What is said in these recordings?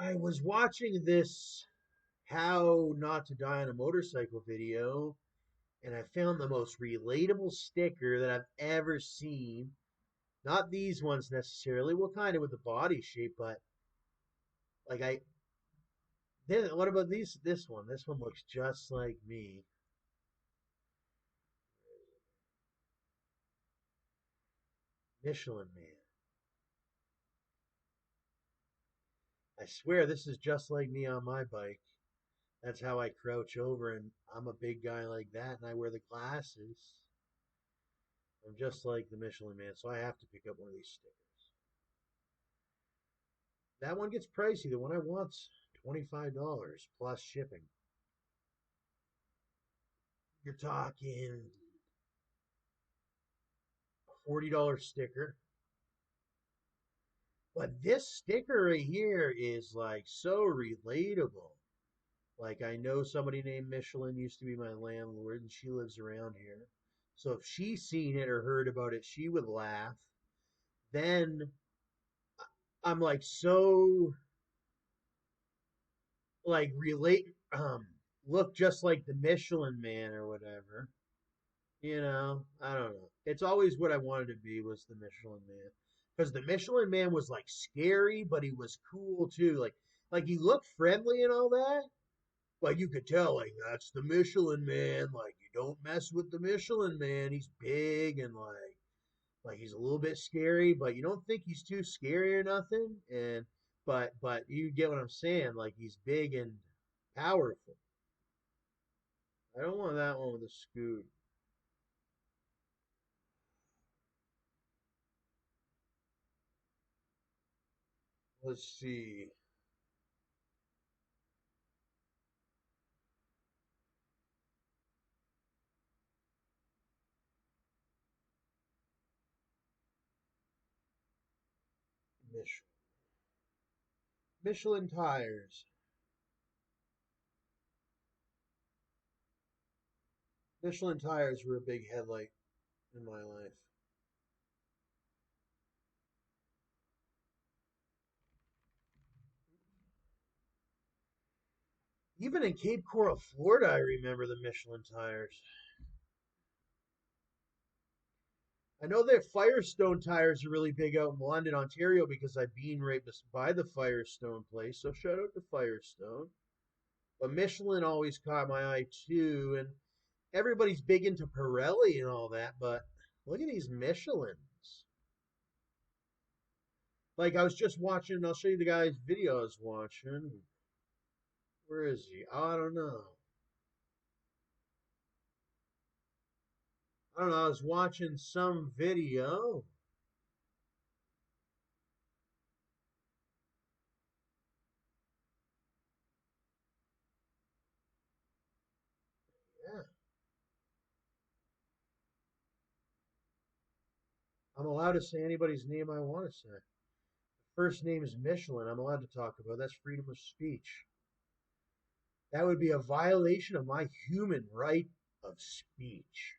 I was watching this how not to die on a motorcycle video, and I found the most relatable sticker that I've ever seen. Not these ones necessarily, well, kind of with the body shape, but like I. What about these? This one. This one looks just like me. Michelin Man. I swear this is just like me on my bike. That's how I crouch over, and I'm a big guy like that, and I wear the glasses. I'm just like the Michelin Man, so I have to pick up one of these stickers. That one gets pricey. The one I want's $25 plus shipping. You're talking a $40 sticker. But this sticker right here is like so relatable. Like I know somebody named Michelin used to be my landlord and she lives around here. So if she seen it or heard about it, she would laugh. Then I'm like so like relate look just like the Michelin Man or whatever. I don't know. It's always what I wanted to be was the Michelin Man. Because the Michelin Man was like scary, but he was cool too. Like he looked friendly and all that. Like you could tell, like that's the Michelin Man. Like you don't mess with the Michelin Man. He's big and like he's a little bit scary, but you don't think he's too scary or nothing. And but you get what I'm saying. Like he's big and powerful. I don't want that one with a scoot. Let's see. Michelin. Michelin Tires. Michelin Tires were a big headlight in my life. Even in Cape Coral, Florida, I remember the Michelin Tires. I know that Firestone tires are really big out in London, Ontario, because I've been right by the Firestone place. So shout out to Firestone. But Michelin always caught my eye too, and everybody's big into Pirelli and all that. But look at these Michelins. Like I was just watching, I'll show you the guy's video I was watching. Where is he? Oh, I don't know. I don't know. I was watching some video. Yeah, I'm allowed to say anybody's name I want to say. First name is Michelin. I'm allowed to talk about. That's freedom of speech. That would be a violation of my human right of speech.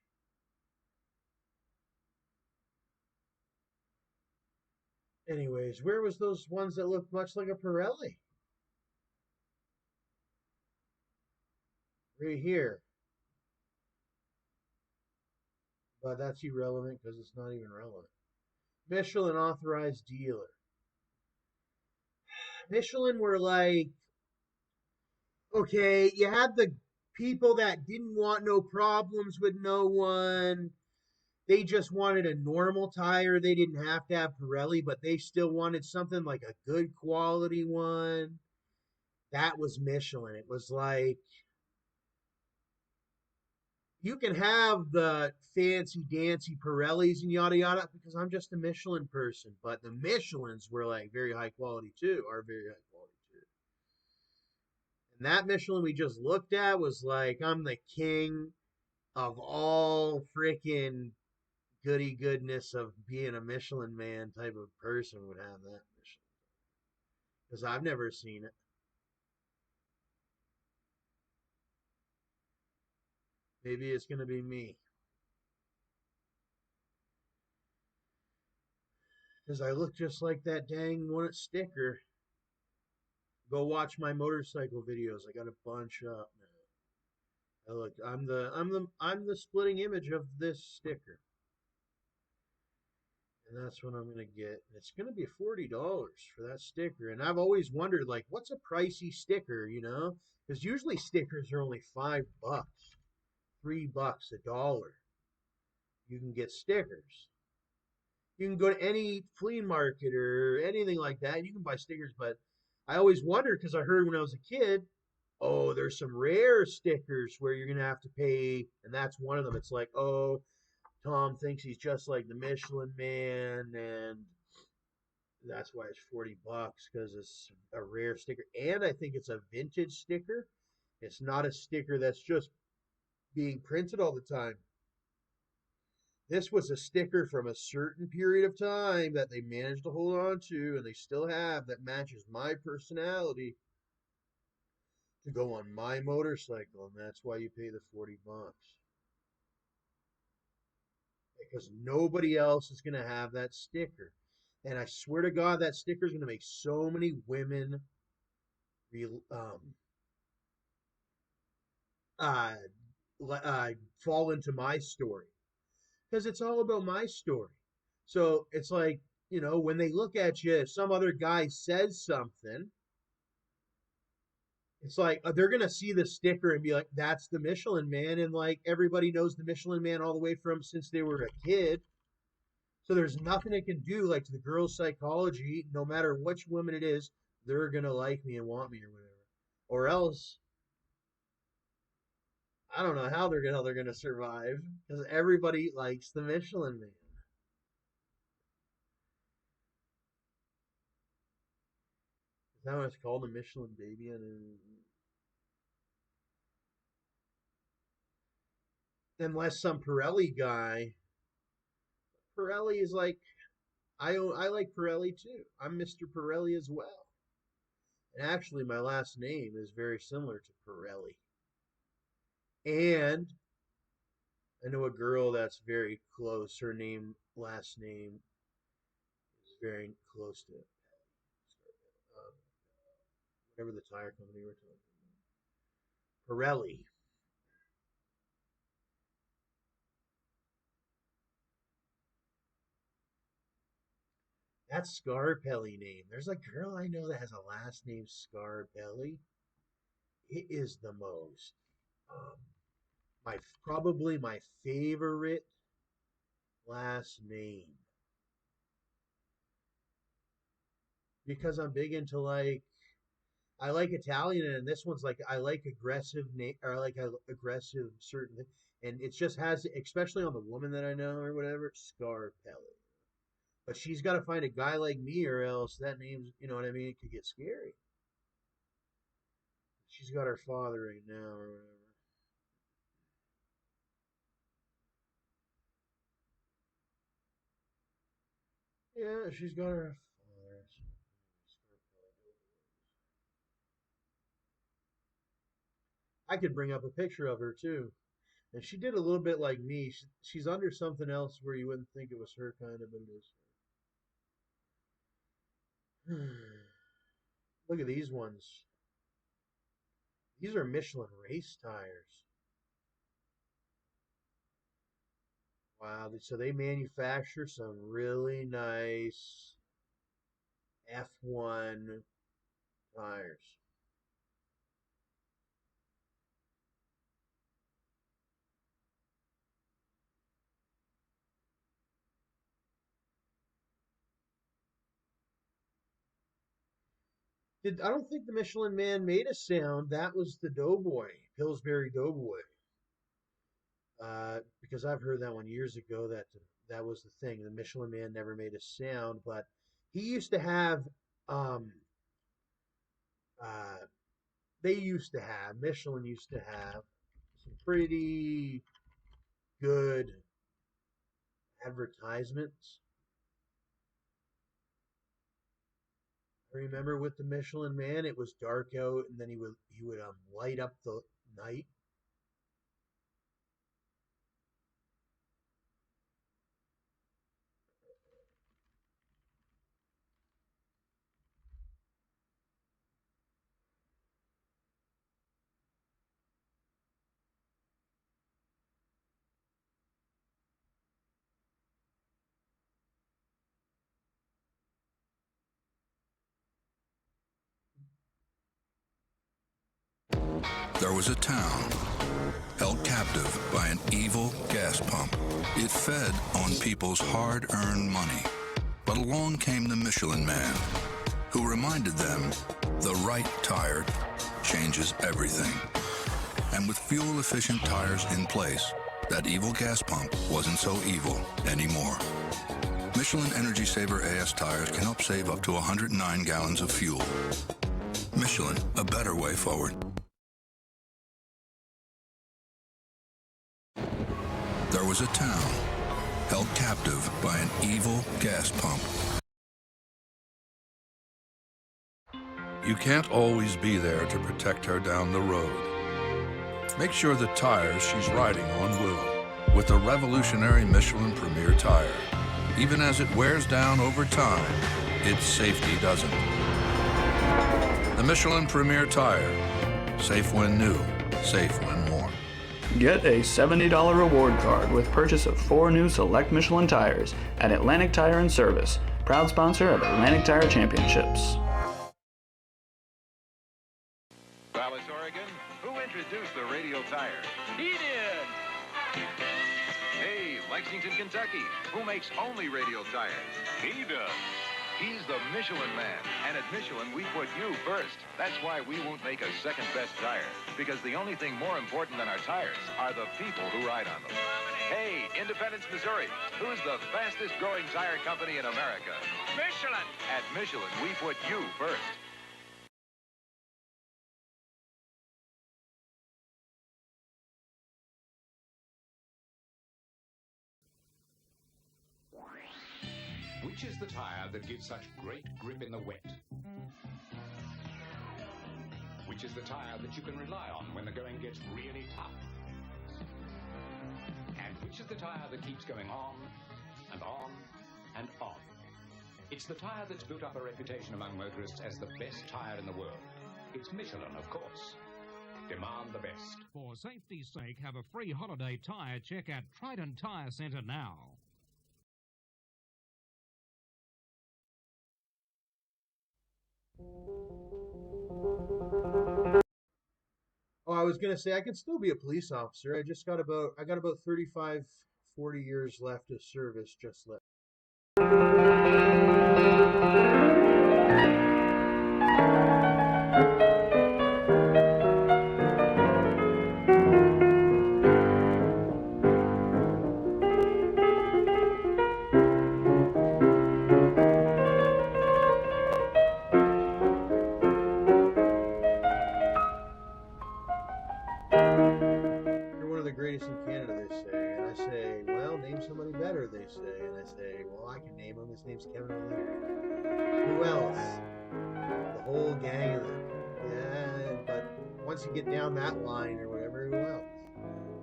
Anyways, where was those ones that looked much like a Pirelli? Right here. But that's irrelevant because it's not even relevant. Michelin authorized dealer. Michelin were like, okay, you had the people that didn't want no problems with no one. They just wanted a normal tire. They didn't have to have Pirelli, but they still wanted something like a good quality one. That was Michelin. It was like you can have the fancy dancy Pirellis and yada yada because I'm just a Michelin person. But the Michelins were like very high quality too, are very high quality too. And that Michelin we just looked at was like I'm the king of all freaking goody goodness of being a Michelin man type of person would have that Michelin because I've never seen it. Maybe it's gonna be me because I look just like that dang one sticker. Go watch my motorcycle videos. I got a bunch up now. Look, I'm the splitting image of this sticker, and that's what I'm gonna get. It's gonna be $40 for that sticker, and I've always wondered like, what's a pricey sticker, you know? Because usually stickers are only $5, $3, $1. You can get stickers. You can go to any flea market or anything like that. You can buy stickers, but I always wondered because I heard when I was a kid, oh, there's some rare stickers where you're gonna have to pay, and that's one of them. It's like, oh, Tom thinks he's just like the Michelin Man, and that's why it's $40 because it's a rare sticker, and I think it's a vintage sticker. It's not a sticker that's just being printed all the time. This was a sticker from a certain period of time that they managed to hold on to, and they still have, that matches my personality to go on my motorcycle, and that's why you pay the $40 because nobody else is going to have that sticker. And I swear to God, that sticker is going to make so many women re- um, uh, fall into my story because it's all about my story. So it's like, when they look at you, if some other guy says something, it's like they're gonna see the sticker and be like, "That's the Michelin Man," and like everybody knows the Michelin Man all the way from since they were a kid. So there's nothing it can do, like to the girl's psychology. No matter which woman it is, they're gonna like me and want me or whatever. Or else, I don't know how they're gonna survive because everybody likes the Michelin Man. Is that what it's called, a Michelin baby? And unless some Pirelli guy, Pirelli is like I like Pirelli too. I'm Mr. Pirelli as well. And actually, my last name is very similar to Pirelli. And I know a girl that's very close. Her last name is very close to whatever the tire company we're talking about. Pirelli. That's Scarpelli name. There's a girl I know that has a last name Scarpelli. It is the most. Um, my Probably my favorite last name because I'm big into like I like Italian, and this one's like I like aggressive name or I like aggressive certain, and it just has especially on the woman that I know or whatever Scarpelli. But she's got to find a guy like me, or else that name's what I mean. It could get scary. She's got her father right now or whatever. Yeah, she's got her father. I could bring up a picture of her too. And she did a little bit like me. She's under something else where you wouldn't think it was her kind of, but it is her. Look at these ones. These are Michelin race tires. Wow. So they manufacture some really nice F1 tires. I don't think the Michelin Man made a sound. That was the Doughboy, Pillsbury Doughboy. Because I've heard that one years ago that was the thing. The Michelin Man never made a sound, but he used to have um uh Michelin used to have some pretty good advertisements. I remember with the Michelin Man, it was dark out, and then he would light up the night. There was a town held captive by an evil gas pump. It fed on people's hard-earned money. But along came the Michelin Man, who reminded them the right tire changes everything. And with fuel-efficient tires in place, that evil gas pump wasn't so evil anymore. Michelin Energy Saver AS tires can help save up to 109 gallons of fuel. Michelin, a better way forward. There was a town held captive by an evil gas pump. You can't always be there to protect her down the road. Make sure the tires she's riding on will, with the revolutionary Michelin Premier Tire. Even as it wears down over time, its safety doesn't. The Michelin Premier Tire. Safe when new, safe when worn. Get a $70 reward card with purchase of 4 new select Michelin tires at Atlantic Tire and Service, proud sponsor of Atlantic Tire Championships. Dallas, Oregon, who introduced the radial tire? He did! Hey, Lexington, Kentucky, who makes only radial tires? He does. He's the Michelin Man, and at Michelin, we put you first. That's why we won't make a second-best tire, because the only thing more important than our tires are the people who ride on them. Hey, Independence, Missouri, who's the fastest-growing tire company in America? Michelin! At Michelin, we put you first. Which is the tire that gives such great grip in the wet? Which is the tire that you can rely on when the going gets really tough? And which is the tire that keeps going on and on and on? It's the tire that's built up a reputation among motorists as the best tire in the world. It's Michelin, of course. Demand the best. For safety's sake, have a free holiday tire check at Trident Tire Centre now. Oh, I was gonna say I can still be a police officer. I got about 35, 40 years left of service just left. Greatest in Canada, they say, and I say, well, name somebody better, they say, and I say, well, I can name him, his name's Kevin O'Leary. Who else? The whole gang of them. Yeah, but once you get down that line or whatever, who else?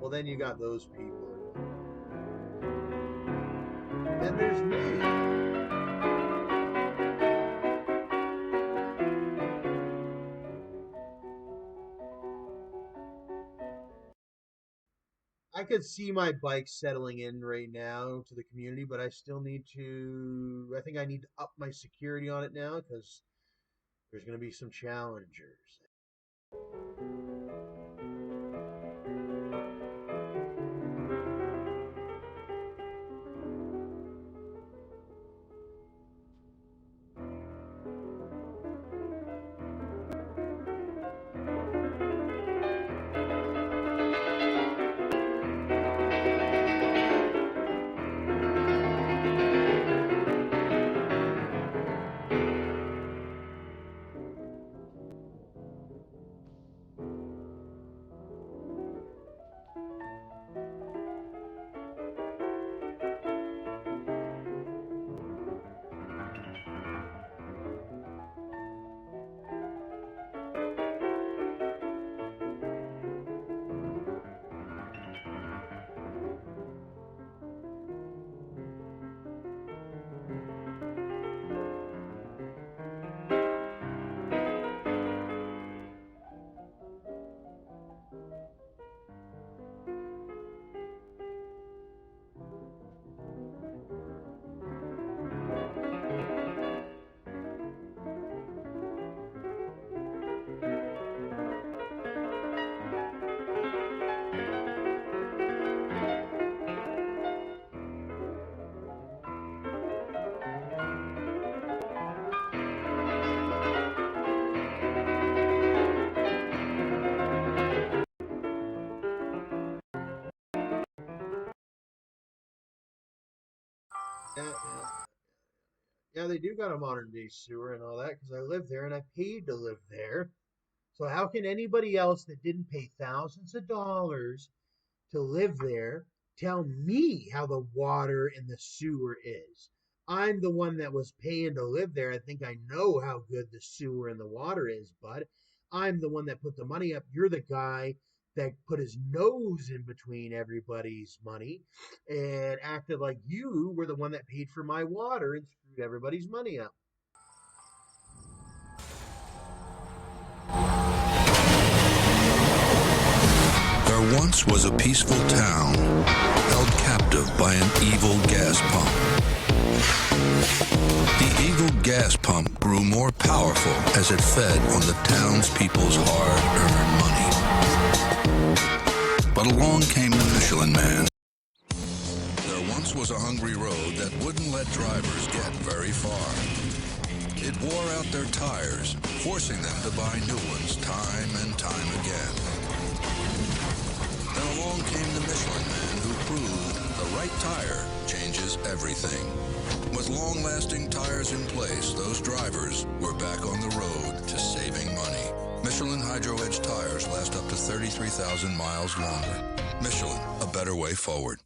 Well, then you got those people. Then there's me. I could see my bike settling in right now to the community, but I still need to, I think I need to up my security on it now because there's going to be some challengers. Yeah, yeah, yeah. They do got a modern day sewer and all that because I live there and I paid to live there. So how can anybody else that didn't pay thousands of dollars to live there tell me how the water and the sewer is? I'm the one that was paying to live there. I think I know how good the sewer and the water is, bud. I'm the one that put the money up. You're the guy that put his nose in between everybody's money and acted like you were the one that paid for my water and screwed everybody's money up. There once was a peaceful town held captive by an evil gas pump. The evil gas pump grew more powerful as it fed on the townspeople's hard-earned money. But along came the Michelin Man. There once was a hungry road that wouldn't let drivers get very far. It wore out their tires, forcing them to buy new ones time and time again. Then along came the Michelin Man, who proved the right tire changes everything. With long-lasting tires in place, those drivers were back on the road to saving money. Michelin Hydro Edge tires last up to 33,000 miles longer. Michelin, a better way forward.